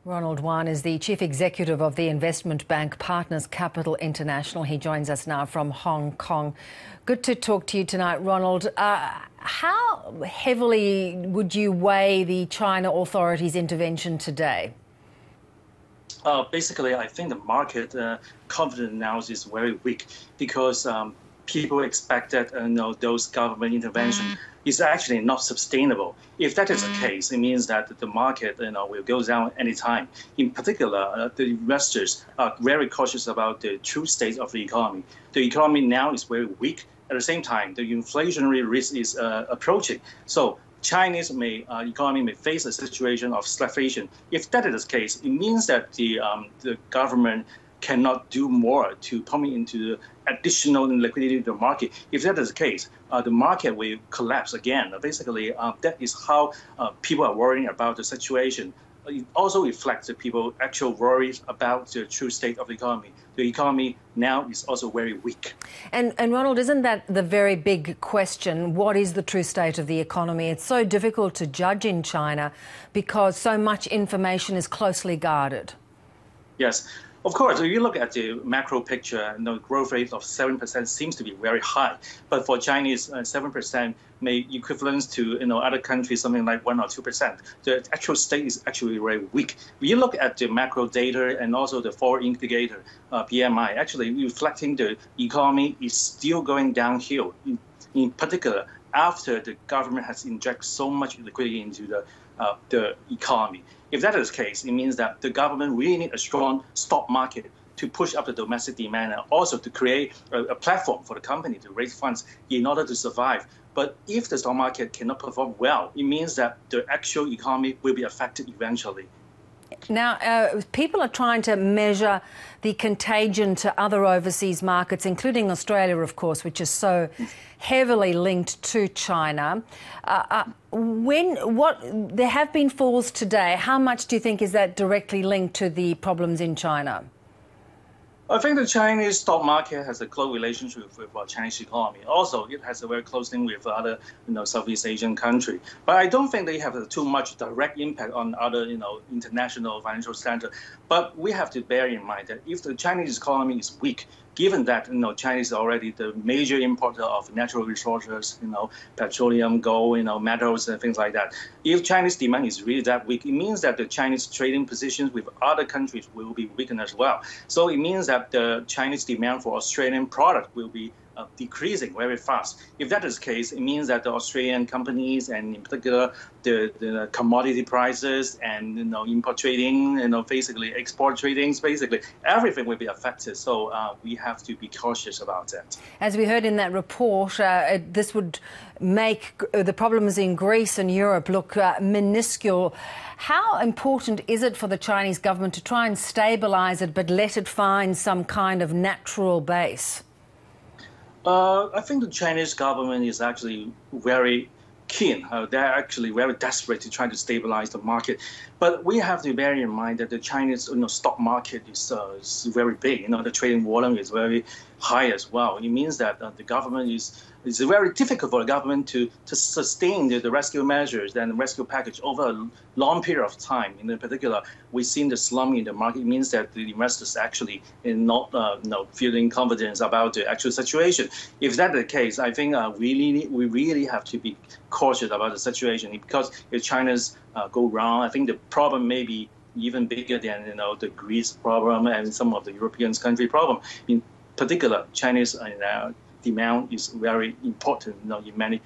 Ronald Wan is the Chief Executive of the investment bank Partners Capital International. He joins us now from Hong Kong. Good to talk to you tonight, Ronald. How heavily would you weigh the China authorities' intervention today? Basically, I think the market confidence now is very weak because people expect that those government intervention is actually not sustainable. If that is the case, it means that the market will go down anytime. In particular, the investors are very cautious about the true state of the economy. The economy now is very weak. At the same time, the inflationary risk is approaching. So Chinese economy may face a situation of stagflation. If that is the case, it means that the government cannot do more to pump into the additional liquidity in the market. If that is the case, the market will collapse again. Basically, that is how people are worrying about the situation. It also reflects the people's actual worries about the true state of the economy. The economy now is also very weak. And Ronald, isn't that the very big question? What is the true state of the economy? It's so difficult to judge in China because so much information is closely guarded. Yes. Of course, if you look at the macro picture, the growth rate of 7% seems to be very high. But for Chinese, 7% may equivalent to other countries something like 1 or 2%. The actual state is actually very weak. If you look at the macro data and also the forward indicator, PMI, actually reflecting the economy is still going downhill. In particular, after the government has injected so much liquidity into the economy. If that is the case, it means that the government really needs a strong stock market to push up the domestic demand and also to create a platform for the company to raise funds in order to survive. But if the stock market cannot perform well, it means that the actual economy will be affected eventually. Now, people are trying to measure the contagion to other overseas markets, including Australia, of course, which is so heavily linked to China. There have been falls today. How much do you think is that directly linked to the problems in China? I think the Chinese stock market has a close relationship with the Chinese economy. Also, it has a very close link with other, Southeast Asian countries. But I don't think they have too much direct impact on other, international financial centers. But we have to bear in mind that if the Chinese economy is weak, given that China is already the major importer of natural resources, petroleum, gold, metals, and things like that. If Chinese demand is really that weak, it means that the Chinese trading positions with other countries will be weakened as well. So it means that the Chinese demand for Australian product will be decreasing very fast. If that is the case, it means that the Australian companies and in particular the commodity prices and import trading, basically export trading, basically everything will be affected. So we have to be cautious about that. As we heard in that report, this would make the problems in Greece and Europe look minuscule. How important is it for the Chinese government to try and stabilise it but let it find some kind of natural base? I think the Chinese government is actually very keen. They're actually very desperate to try to stabilize the market. But we have to bear in mind that the Chinese stock market is very big. The trading volume is very high as well. It means that the government it's very difficult for the government to sustain the rescue measures and the rescue package over a long period of time. In particular, we've seen the slump in the market. It means that the investors actually are not feeling confidence about the actual situation. If that's the case, I think we really have to be cautious about the situation because if China's go wrong, I think the problem may be even bigger than the Greece problem and some of the European country problem. In particular, Chinese demand is very important, in many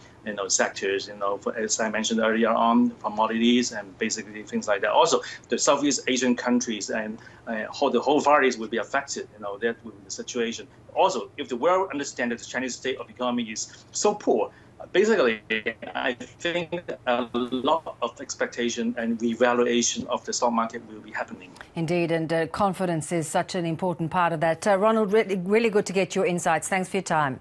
sectors. As I mentioned earlier on, commodities and basically things like that. Also, the Southeast Asian countries and the whole Far East will be affected. That will be the situation. Also, if the world understands that the Chinese state of economy is so poor, basically, I think a lot of expectation and revaluation of the stock market will be happening. Indeed, and confidence is such an important part of that. Ronald, really good to get your insights. Thanks for your time.